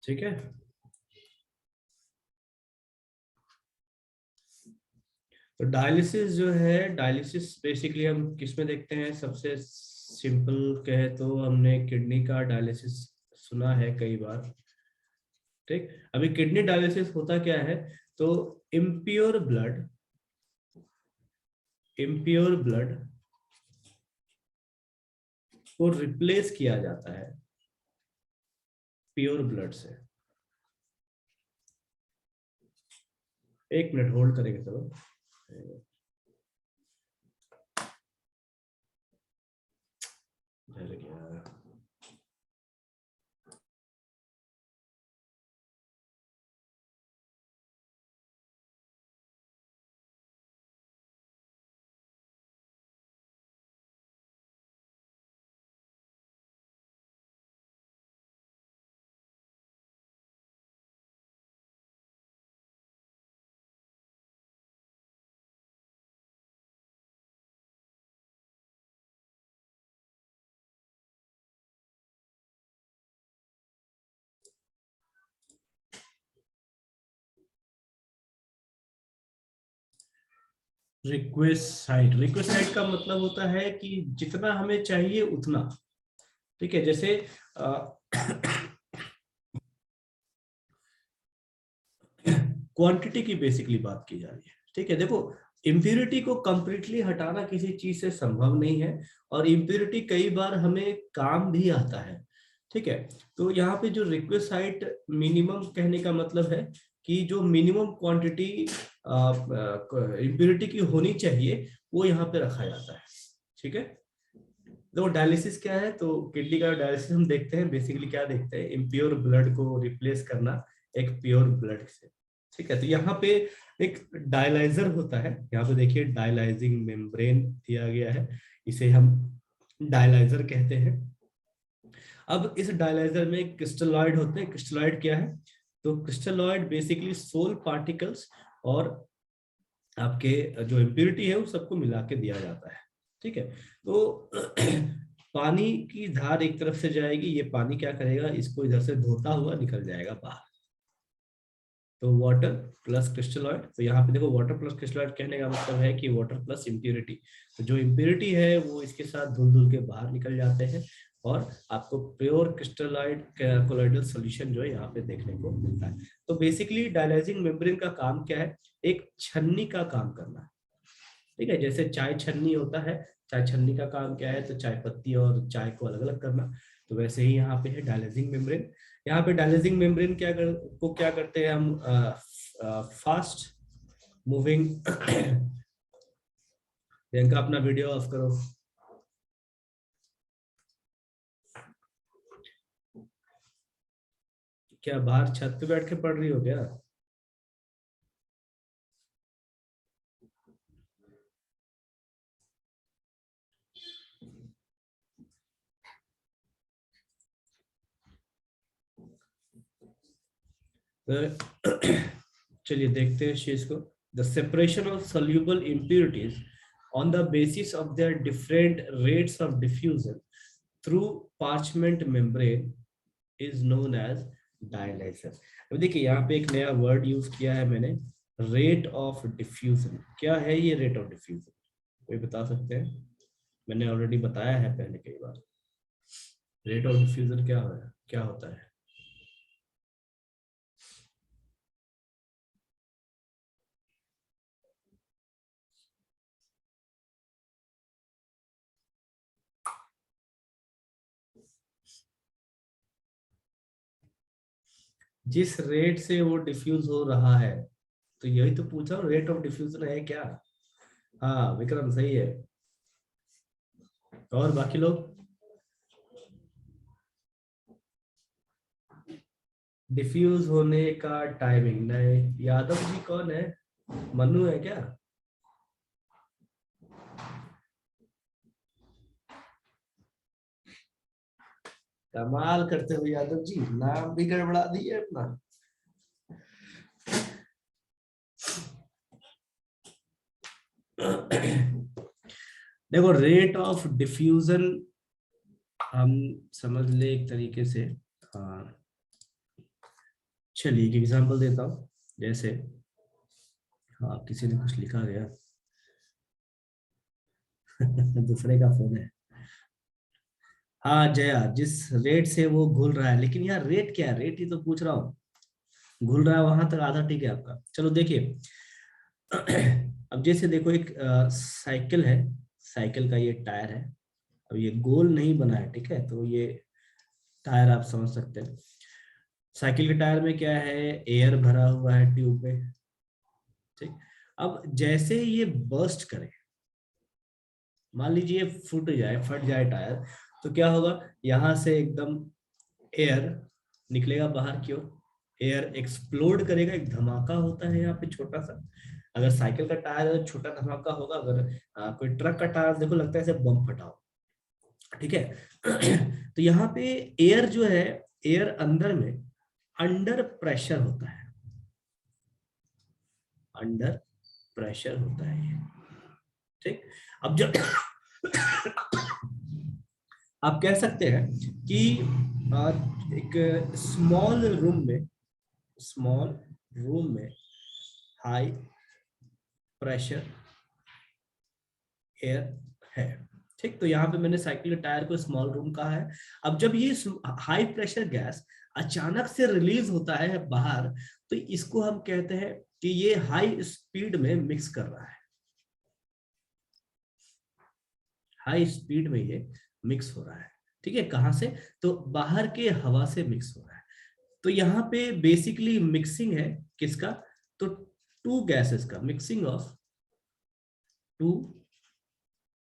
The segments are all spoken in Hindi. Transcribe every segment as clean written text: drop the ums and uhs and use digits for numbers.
ठीक है। तो डायलिसिस जो है, डायलिसिस बेसिकली हम किस में देखते हैं? सबसे सिंपल कहे तो हमने किडनी का डायलिसिस सुना है कई बार। ठीक, अभी किडनी डायलिसिस होता क्या है? तो इम्प्योर ब्लड, इम्प्योर ब्लड को रिप्लेस किया जाता है प्योर ब्लड से। एक मिनट होल्ड करेंगे चलो। डर गया। रिक्वेस्ट साइट, रिक्वेस्ट साइट का मतलब होता है कि जितना हमें चाहिए उतना। ठीक है, जैसे क्वांटिटी की बेसिकली बात की जा रही है। ठीक है, देखो इम्प्यूरिटी को कंप्लीटली हटाना किसी चीज से संभव नहीं है, और इम्प्यूरिटी कई बार हमें काम भी आता है। ठीक है, तो यहाँ पे जो रिक्वेसाइट मिनिमम कहने का मतलब है कि जो मिनिमम क्वांटिटी इम्प्यूरिटी की होनी चाहिए वो यहाँ पे रखा जाता है। ठीक है, तो डायलिसिस क्या है? तो किडनी का डायलिसिस हम देखते हैं बेसिकली क्या देखते हैं, इम्प्योर ब्लड को रिप्लेस करना एक प्योर ब्लड से। ठीक है, तो यहाँ पे एक डायलाइजर होता है, यहाँ पे देखिए डायलाइजिंग मेम्ब्रेन दिया गया है, इसे हम डायलाइजर कहते हैं। अब इस डायलाइजर में क्रिस्टलॉइड होते हैं। क्रिस्टलॉइड क्या है? तो क्रिस्टलॉइड बेसिकली सोल पार्टिकल्स और आपके जो इम्प्यूरिटी है उस सबको मिला के दिया जाता है। ठीक है, तो पानी की धार एक तरफ से जाएगी, ये पानी क्या करेगा, इसको इधर से धोता हुआ निकल जाएगा बाहर। तो वाटर प्लस क्रिस्टलॉइड, तो यहाँ पे देखो वाटर प्लस क्रिस्टलॉइड कहने का मतलब है कि वाटर प्लस इम्प्यूरिटी। तो जो इम्प्यूरिटी है वो इसके साथ धुल धुल के बाहर निकल जाते हैं, और आपको प्योर क्रिस्टलाइड कोलाइडल सॉल्यूशन जो है यहाँ पे देखने को मिलता है। तो बेसिकली डायलाइजिंग मेम्ब्रेन का काम क्या है? एक छन्नी का काम करना। ठीक है, जैसे चाय छन्नी होता है, चाय छन्नी का काम क्या है? तो चाय पत्ती और चाय को अलग अलग करना। तो वैसे ही यहाँ पे है डायलाइजिंग मेम्ब्रेन। यहाँ पे डायलाइजिंग मेम्ब्रेन को क्या करते हैं हम? फास्ट मूविंग प्रियंका अपना वीडियो ऑफ करो। क्या बाहर छत पे बैठ के पढ़ रही हो क्या? तो चलिए देखते हैं इस चीज को। The separation of soluble impurities on the basis of their different rates of diffusion through parchment membrane is known as dialysis. अब देखिए यहाँ पे एक नया वर्ड यूज किया है मैंने, रेट ऑफ डिफ्यूजन। क्या है ये रेट ऑफ डिफ्यूजन? कोई बता सकते हैं? मैंने ऑलरेडी बताया है पहले कई बार। रेट ऑफ डिफ्यूजन क्या होता है? जिस रेट से वो डिफ्यूज हो रहा है, तो यही तो पूछा, रेट ऑफ डिफ्यूजन है क्या? हाँ विक्रम सही है। और बाकी लोग? डिफ्यूज होने का टाइमिंग नहीं। यादव जी कौन है? मनु है क्या? कमाल करते हो यादव जी, नाम भी गड़बड़ा दिए अपना। देखो रेट ऑफ डिफ्यूजन हम समझ ले एक तरीके से। हाँ चलिए एक एग्जांपल देता हूँ। जैसे हाँ, किसी ने कुछ लिखा गया दूसरे का फोन है। हाँ जया, जिस रेट से वो घुल रहा है, लेकिन यार रेट क्या है, रेट ही तो पूछ रहा हूँ। घुल रहा है वहां तक आधा ठीक है आपका। चलो देखिए अब जैसे देखो एक साइकिल है, साइकिल का ये टायर है। अब ये गोल नहीं बना है, ठीक है, तो ये टायर आप समझ सकते हैं। साइकिल के टायर में क्या है, एयर भरा हुआ है ट्यूब में, ठीक। अब जैसे ही ये बर्स्ट करे, मान लीजिए फट जाए टायर, तो क्या होगा, यहाँ से एकदम एयर निकलेगा बाहर की ओर, एयर एक्सप्लोड करेगा, एक धमाका होता है यहाँ पे छोटा सा। अगर साइकिल का टायर है, छोटा धमाका होगा। अगर कोई ट्रक का टायर देखो, लगता है जैसे बम फटा हो, ठीक है। तो यहाँ पे एयर जो है, एयर अंदर में अंडर प्रेशर होता है, अंडर प्रेशर होता है ये, ठीक। अब जब आप कह सकते हैं कि एक स्मॉल रूम में हाई प्रेशर एयर है, ठीक। तो यहाँ पे मैंने साइकिल के टायर को स्मॉल रूम कहा है। अब जब ये हाई प्रेशर गैस अचानक से रिलीज होता है बाहर, तो इसको हम कहते हैं कि ये हाई स्पीड में मिक्स कर रहा है, हाई स्पीड में ये मिक्स हो रहा है, ठीक है। कहां से, तो बाहर के हवा से मिक्स हो रहा है। तो यहाँ पे बेसिकली मिक्सिंग है किसका, तो टू गैसेस का, मिक्सिंग ऑफ टू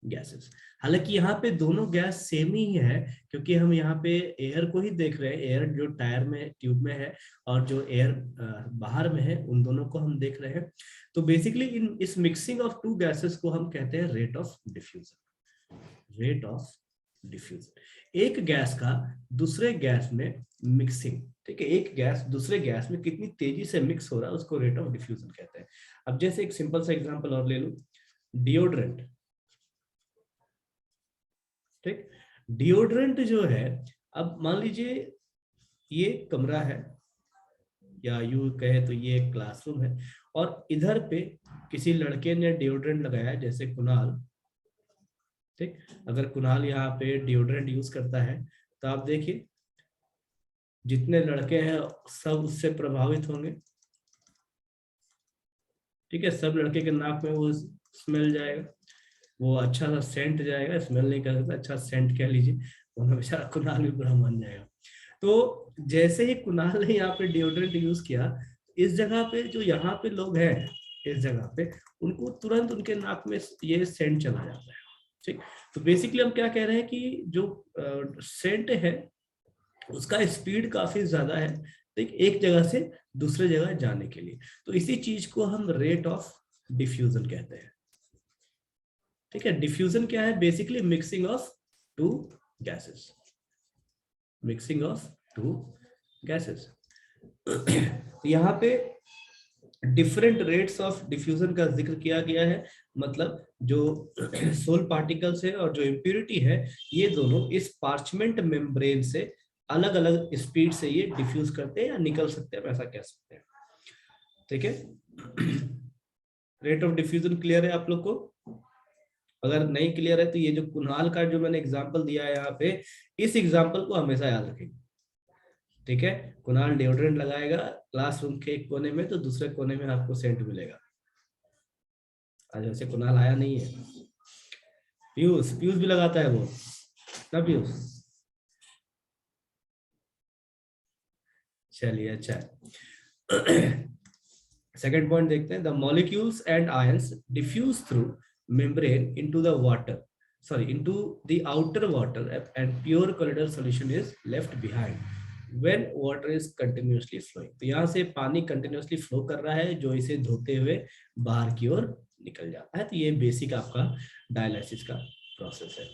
गैसेस। हालांकि यहाँ पे दोनों गैस सेम ही है, क्योंकि हम यहाँ पे एयर को ही देख रहे हैं, एयर जो टायर में ट्यूब में है और जो एयर बाहर में है, उन दोनों को हम देख रहे हैं। तो बेसिकली इस मिक्सिंग ऑफ टू गैसेस को हम कहते हैं rate of diffusion, rate of diffusion. एक गैस का दूसरे गैस में मिक्सिंग, ठीक है, एक गैस दूसरे गैस में कितनी तेजी से मिक्स हो रहा है, उसको रेट ऑफ डिफ्यूजन कहते हैं। अब जैसे एक सिंपल सा एग्जांपल और ले लो, डिओड्रेंट, ठीक। डिओड्रेंट जो है, अब मान लीजिए ये कमरा है, या यूं कहे तो ये क्लासरूम है, और इधर पे किसी लड़के ने डिओड्रेंट लगाया है, जैसे कुणाल, ठीक। अगर कुणाल यहाँ पे डिओड्रेंट यूज करता है, तो आप देखिए जितने लड़के हैं सब उससे प्रभावित होंगे, ठीक है। सब लड़के के नाक में वो स्मेल जाएगा, वो अच्छा सा सेंट जाएगा, स्मेल नहीं कर सकता, अच्छा सेंट कह लीजिए, वरना बेचारा कुणाल भी बुरा मान जाएगा। तो जैसे ही कुणाल ने यहाँ पे डिओड्रेंट यूज किया, इस जगह पे जो यहाँ पे लोग हैं, इस जगह पे उनको तुरंत उनके नाक में ये सेंट चला जाता है, ठीक। तो बेसिकली हम क्या कह रहे हैं कि जो सेंट है उसका स्पीड काफी ज्यादा है, ठीक, एक जगह से दूसरे जगह जाने के लिए। तो इसी चीज को हम रेट ऑफ डिफ्यूजन कहते हैं, ठीक है। डिफ्यूजन क्या है, basically mixing of two gases, mixing of two gases. यहाँ पे डिफरेंट रेट्स ऑफ डिफ्यूजन का जिक्र किया गया है, मतलब जो सोल पार्टिकल्स है और जो इम्प्यूरिटी है, ये दोनों इस पार्चमेंट मेम्ब्रेन से अलग अलग स्पीड से ये डिफ्यूज करते हैं या निकल सकते हैं, ऐसा कह सकते हैं, ठीक है। रेट ऑफ डिफ्यूजन क्लियर है आप लोग को? अगर नहीं क्लियर है तो ये जो कुणाल का जो मैंने एग्जांपल दिया है यहाँ पे, इस एग्जांपल को हमेशा याद रखेंगे, ठीक है। कुणाल डिओड्रेंट लगाएगा क्लासरूम के एक कोने में, तो दूसरे कोने में आपको सेंट मिलेगा। आज वैसे कुणाल आया नहीं है, पीयूष, पीयूष भी लगाता है वो ना, पीयूष? चलिए अच्छा है। सेकेंड पॉइंट देखते हैं, the molecules and ions diffuse through membrane into the water, sorry, into the outer water, and pure colloidal solution is left behind when water is continuously flowing। तो यहाँ से पानी कंटिन्यूसली फ्लो कर रहा है, जो इसे धोते हुए बाहर की ओर निकल जाता है। तो ये बेसिक आपका डायलिसिस का प्रोसेस है।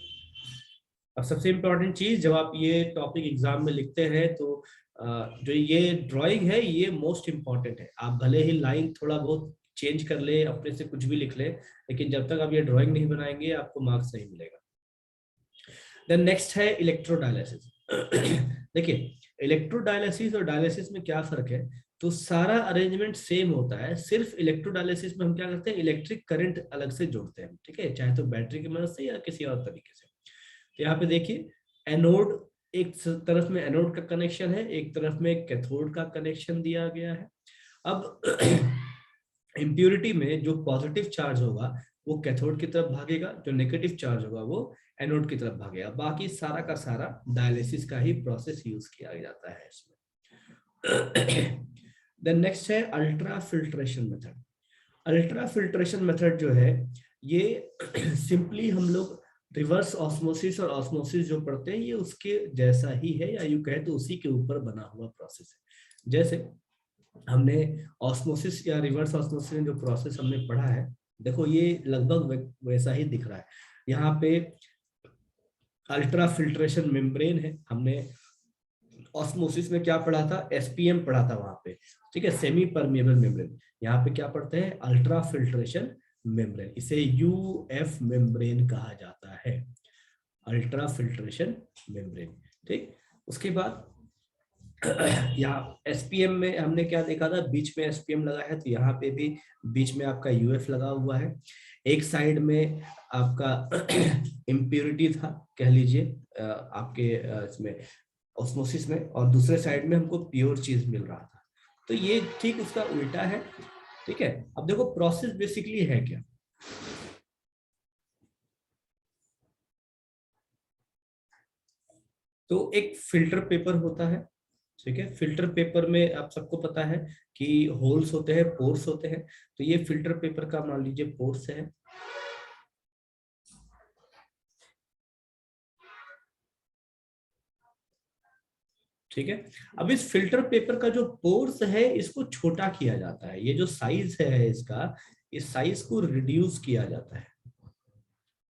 अब सबसे इम्पोर्टेंट चीज, जब आप ये टॉपिक एग्जाम में लिखते हैं, तो जो ये ड्राइंग है ये मोस्ट इम्पॉर्टेंट है। आप भले ही लाइन थोड़ा बहुत चेंज कर ले, अपने से कुछ भी लिख ले, लेकिन जब तक आप ये ड्राइंग नहीं बनाएंगे आपको मार्क्स नहीं मिलेगा। देन नेक्स्ट है इलेक्ट्रोडायलिसिस। देखिए इलेक्ट्रोडायलिसिस और डायलिसिस में क्या फर्क है। तो सारा अरेंजमेंट सेम होता है, सिर्फ इलेक्ट्रोडायलिसिस में हम क्या करते हैं, इलेक्ट्रिक करंट अलग से जोड़ते हैं, ठीक है, चाहे तो बैटरी की मदद से या किसी और तरीके से। तो यहाँ पे देखिए एनोड, एक तरफ में एनोड का कनेक्शन है, एक तरफ में कैथोड का कनेक्शन दिया गया है। अब इम्प्योरिटी में जो पॉजिटिव चार्ज होगा वो कैथोड की तरफ भागेगा, जो नेगेटिव चार्ज होगा वो एनोड की तरफ भागेगा। बाकी सारा का सारा डायलिसिस का ही प्रोसेस यूज किया जाता है इसमें। देन नेक्स्ट है ultra filtration method. Ultra filtration method जो है ये सिंपली हम लोग रिवर्स ऑस्मोसिस और ऑस्मोसिस जो पढ़ते हैं ये उसके जैसा ही है, या यूं कहे तो उसी के ऊपर बना हुआ प्रोसेस है। जैसे हमने ऑस्मोसिस या रिवर्स ऑस्मोसिस में जो प्रोसेस हमने पढ़ा है, देखो ये लगभग वैसा ही दिख रहा है। यहाँ पे अल्ट्रा फिल्ट्रेशन मेम्ब्रेन है, हमने ऑस्मोसिस में क्या पढ़ा था, एसपीएम पढ़ा था वहां पे, ठीक है, सेमी परमेबल मेम्ब्रेन। यहाँ पे क्या पढ़ते हैं, अल्ट्रा फिल्ट्रेशन मेम्ब्रेन, इसे यूएफ मेम्ब्रेन कहा जाता है, अल्ट्रा फिल्ट्रेशन मेम्ब्रेन। ठीक, उसके बाद यहाँ एसपीएम में हमने क्या देखा था, बीच में एसपीएम लगा है, तो यहाँ पे भी बीच में आपका यूएफ लगा हुआ है। एक साइड में आपका इम्प्योरिटी था कह लीजिए आपके इसमें ऑस्मोसिस में, और दूसरे साइड में हमको प्योर चीज मिल रहा था। तो ये ठीक उसका उल्टा है, ठीक है। अब देखो प्रोसेस बेसिकली है क्या, तो एक फिल्टर पेपर होता है, ठीक है। फिल्टर पेपर में आप सबको पता है कि होल्स होते हैं, पोर्स होते हैं, तो ये फिल्टर पेपर का मान लीजिए पोर्स है, ठीक है। अब इस फिल्टर पेपर का जो पोर्स है इसको छोटा किया जाता है, ये जो साइज है इसका, इस साइज को रिड्यूस किया जाता है,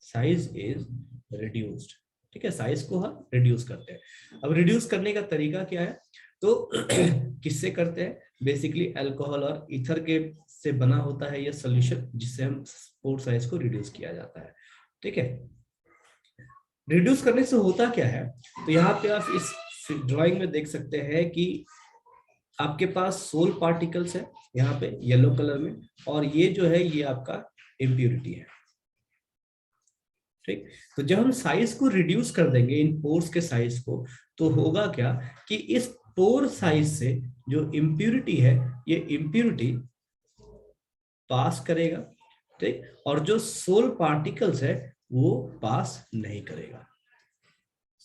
साइज इज रिड्यूस्ड, ठीक है, साइज को हम रिड्यूस करते हैं। अब रिड्यूस करने का तरीका क्या है, तो किससे करते हैं, बेसिकली अल्कोहल और ईथर के से बना होता है ये सॉल्यूशन, जिससे हम पोर साइज को रिड्यूस किया जाता है, ठीक है। रिड्यूस करने से होता क्या है, तो यहाँ पे आप इस ड्राइंग में देख सकते हैं कि आपके पास सोल पार्टिकल्स है यहाँ पे येलो कलर में, और ये जो है ये आपका इम्प्यूरिटी है, ठीक। तो जब हम साइज को रिड्यूस कर देंगे इन पोर्स के साइज को, तो होगा क्या कि इस पोर साइज से जो इम्प्यूरिटी है ये इम्प्यूरिटी पास करेगा, ठीक, और जो सोल पार्टिकल्स है वो पास नहीं करेगा,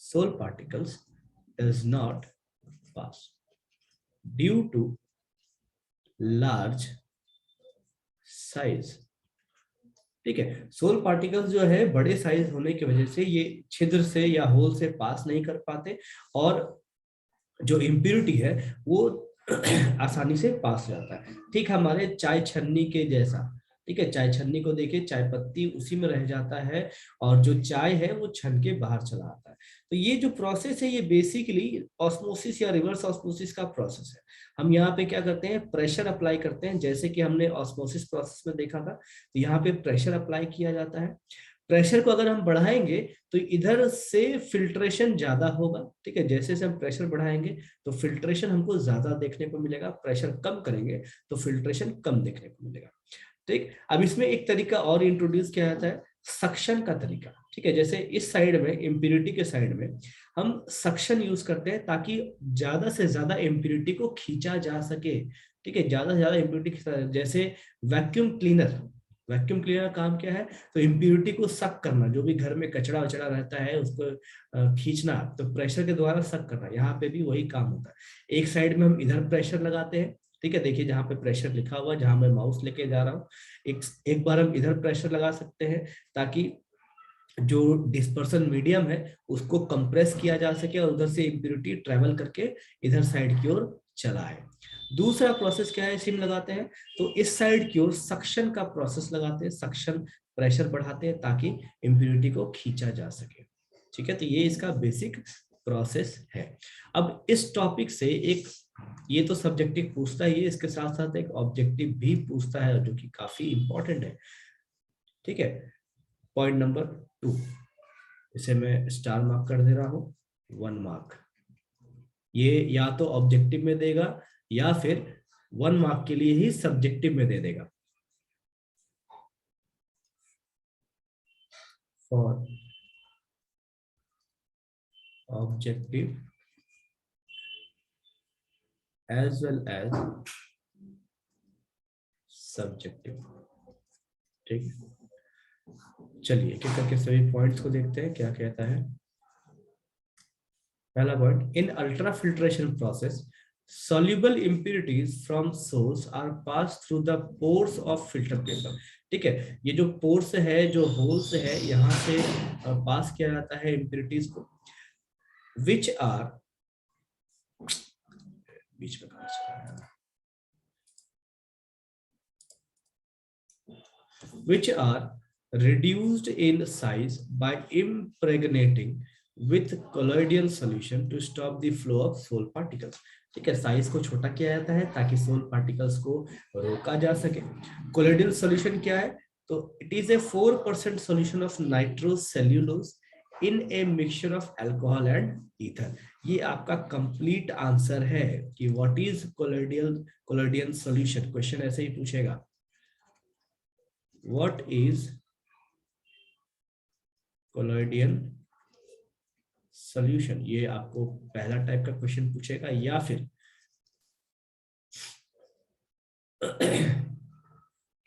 sol particles does not pass due to large size, ठीक है। सोल पार्टिकल्स जो है बड़े साइज होने की वजह से ये छिद्र से या होल से पास नहीं कर पाते, और जो इम्प्यूरिटी है वो आसानी से पास जाता है, ठीक हमारे चाय छन्नी के जैसा, ठीक है। चाय छन्नी को देखिए, चाय पत्ती उसी में रह जाता है और जो चाय है वो छन के बाहर चला आता है। तो ये जो प्रोसेस है ये बेसिकली ऑस्मोसिस या रिवर्स ऑस्मोसिस का प्रोसेस है। हम यहाँ पे क्या करते हैं, प्रेशर अप्लाई करते हैं, जैसे कि हमने ऑस्मोसिस प्रोसेस में देखा था, तो यहाँ पे प्रेशर अप्लाई किया जाता है। प्रेशर को अगर हम बढ़ाएंगे तो इधर से फिल्ट्रेशन ज्यादा होगा, ठीक है, जैसे जैसे हम प्रेशर बढ़ाएंगे तो फिल्ट्रेशन हमको ज्यादा देखने को मिलेगा, प्रेशर कम करेंगे तो फिल्ट्रेशन कम देखने को मिलेगा, ठीक। अब इसमें एक तरीका और इंट्रोड्यूस किया जाता है, सक्शन का तरीका, ठीक है। जैसे इस साइड में इम्प्यूरिटी के साइड में हम सक्शन यूज करते हैं ताकि ज्यादा से ज्यादा इम्प्यूरिटी को खींचा जा सके, ठीक है, ज्यादा से ज्यादा इम्प्यूरिटी, जैसे वैक्यूम क्लीनर, वैक्यूम क्लीनर काम क्या है, तो इम्प्यूरिटी को सक करना, जो भी घर में कचरा वचड़ा रहता है उसको खींचना, तो प्रेशर के द्वारा सक करना, यहाँ पे भी वही काम होता है। एक साइड में हम इधर प्रेशर लगाते हैं, ठीक है, देखिए जहाँ पे प्रेशर लिखा हुआ है, जहां मैं माउस लेके जा रहा हूँ, एक बार हम इधर प्रेशर लगा सकते हैं ताकि जो डिस्पर्सन मीडियम है उसको कंप्रेस किया जा सके और उधर से इम्प्यूरिटी ट्रेवल करके इधर साइड की ओर चला है। दूसरा प्रोसेस क्या है, सिम लगाते हैं तो इस साइड की ओर सक्शन का प्रोसेस लगाते हैं, सक्शन प्रेशर बढ़ाते हैं ताकि इम्प्यूरिटी को खींचा जा सके, ठीक है। तो ये इसका बेसिक प्रोसेस है। अब इस टॉपिक से एक, ये तो सब्जेक्टिव पूछता ही है, इसके साथ साथ एक ऑब्जेक्टिव भी पूछता है जो कि काफी इंपॉर्टेंट है, ठीक है। पॉइंट नंबर 2, इसे मैं स्टार मार्क कर दे रहा हूं, 1 मार्क। ये या तो ऑब्जेक्टिव में देगा या फिर 1 मार्क के लिए ही सब्जेक्टिव में दे देगा। For objective as well as subjective. ठीक, चलिए एक एक करके सभी पॉइंट्स को देखते हैं क्या कहता है। पहला point, in ultra filtration process soluble impurities from source are passed through the pores of filter paper। ठीक है, ये जो पोर्स है, जो होल्स है, यहाँ से पास किया जाता है impurities को, which are, बीच में कहाँ से आया, which are reduced in size by impregnating with colloidal solution to stop the flow of soil particles। ठीक है, साइज को छोटा किया जाता है ताकि सोल पार्टिकल्स को रोका जा सके। कोलोइडल सॉल्यूशन क्या है, तो it is a 4% solution of nitrocellulose in a mixture of alcohol and ether. ये आपका कंप्लीट आंसर है कि what is colloidal solution. Question ऐसे ही पूछेगा, व्हाट इज कोलोइडल सॉल्यूशन, ये आपको पहला टाइप का क्वेश्चन पूछेगा। या फिर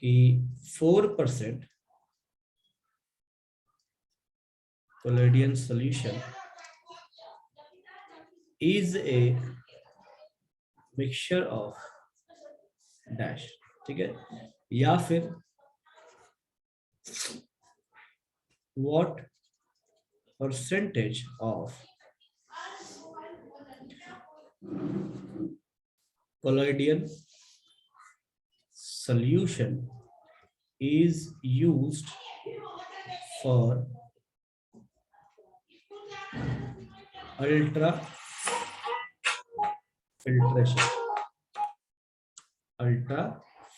कि 4% colloidal solution is a mixture of dash. ठीक है, या फिर what percentage of colloidal solution is used for ultra filtration। Ultra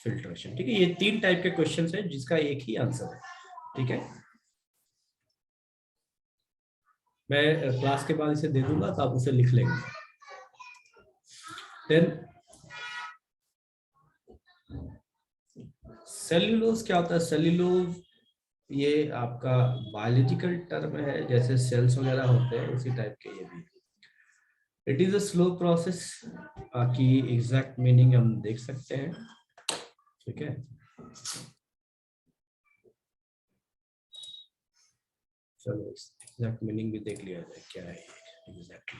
filtration, ठीक है, ये 3 टाइप के क्वेश्चंस हैं जिसका एक ही आंसर है। ठीक है, मैं क्लास के बाद इसे दे दूंगा तो आप उसे लिख लेंगे। देन सेल्यूलोज क्या होता है, सेल्यूलोज ये आपका बायोलॉजिकल टर्म है, जैसे सेल्स वगैरह होते हैं उसी टाइप के ये भी। It is a slow process, की एग्जैक्ट मीनिंग हम देख सकते हैं। ठीक है, चलो एग्जैक्ट मीनिंग भी देख लिया जाए क्या है exactly.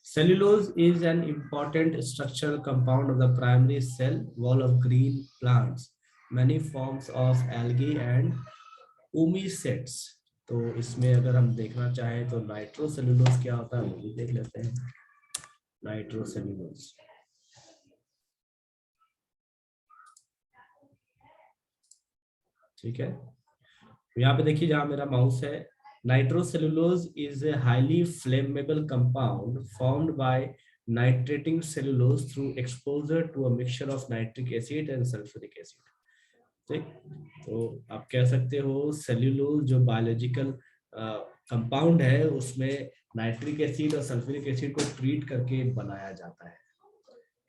Cellulose is an important structural compound of the primary cell wall of green plants, many forms of algae and उमीसेट्स। तो इसमें अगर हम देखना चाहें तो नाइट्रोसेल्यूलोज क्या होता है वो भी देख लेते हैं। नाइट्रोसेल्यूलोज, ठीक है, यहाँ पे देखिए जहां मेरा माउस है, nitrocellulose is a highly flammable compound formed by nitrating cellulose through exposure to a mixture of nitric acid and sulphuric acid. ठीक, तो आप कह सकते हो सेल्यूलोज जो बायोलॉजिकल कंपाउंड है उसमें नाइट्रिक एसिड और सल्फ्यूरिक एसिड को ट्रीट करके बनाया जाता है।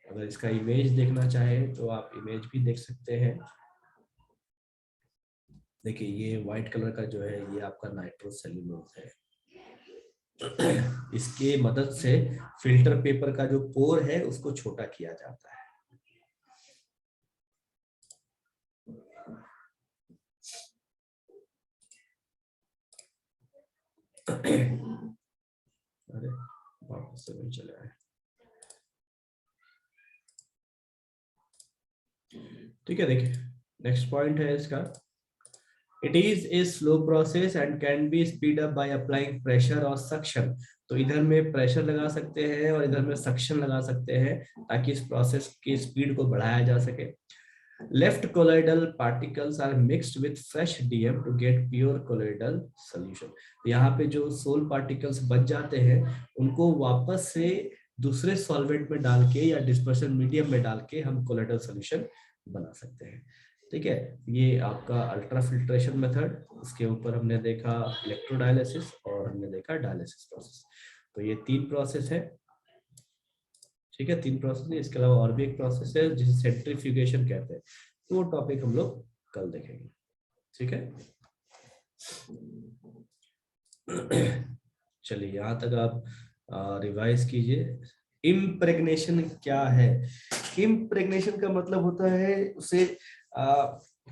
अगर इसका इमेज देखना चाहे तो आप इमेज भी देख सकते हैं। देखिए ये व्हाइट कलर का जो है ये आपका नाइट्रोसेल्यूलोज है। इसके मदद से फिल्टर पेपर का जो पोर है उसको छोटा किया जाता है। अरे वापस से नहीं चला है। ठीक है, देखिए नेक्स्ट पॉइंट है इसका, it is a slow process and can be speed up by applying pressure और सक्शन। तो इधर में प्रेशर लगा सकते हैं और इधर में सक्शन लगा सकते हैं ताकि इस प्रोसेस की स्पीड को बढ़ाया जा सके। Left colloidal particles are mixed with fresh DM to get pure colloidal solution. यहाँ पे जो सोल पार्टिकल्स बच जाते हैं उनको वापस से दूसरे सॉल्वेंट में डाल के या डिस्पर्शन मीडियम में डाल के हम कोलोइडल सॉल्यूशन बना सकते हैं। ठीक है। ये आपका अल्ट्रा फिल्ट्रेशन मेथड, इसके ऊपर हमने देखा इलेक्ट्रोडायलिसिस और हमने देखा डायलिसिस प्रोसेस। तो ये 3 प्रोसेस है, ठीक है, 3 प्रोसेस है। इसके अलावा और भी एक प्रोसेस है जिसे सेंट्रीफ्यूगेशन कहते हैं, तो वो टॉपिक हम लोग कल देखेंगे, ठीक है। चलिए यहाँ तक आप रिवाइज कीजिए। इम्प्रेग्नेशन क्या है? इम्प्रेग्नेशन का मतलब होता है उसे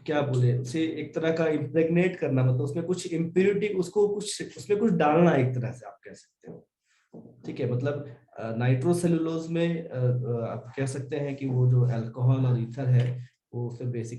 क्या बोले, उसे एक तरह का इम्प्रेग्नेट करना, मतलब उसमें कुछ इम्प्योरिटी, उसको कुछ उसमें कुछ डालना, एक तरह से आप कह सकते हो, ठीक है। मतलब नाइट्रोसेलुलोज में आप कह सकते हैं कि वो जो अल्कोहल और ईथर है वो उससे बेसिक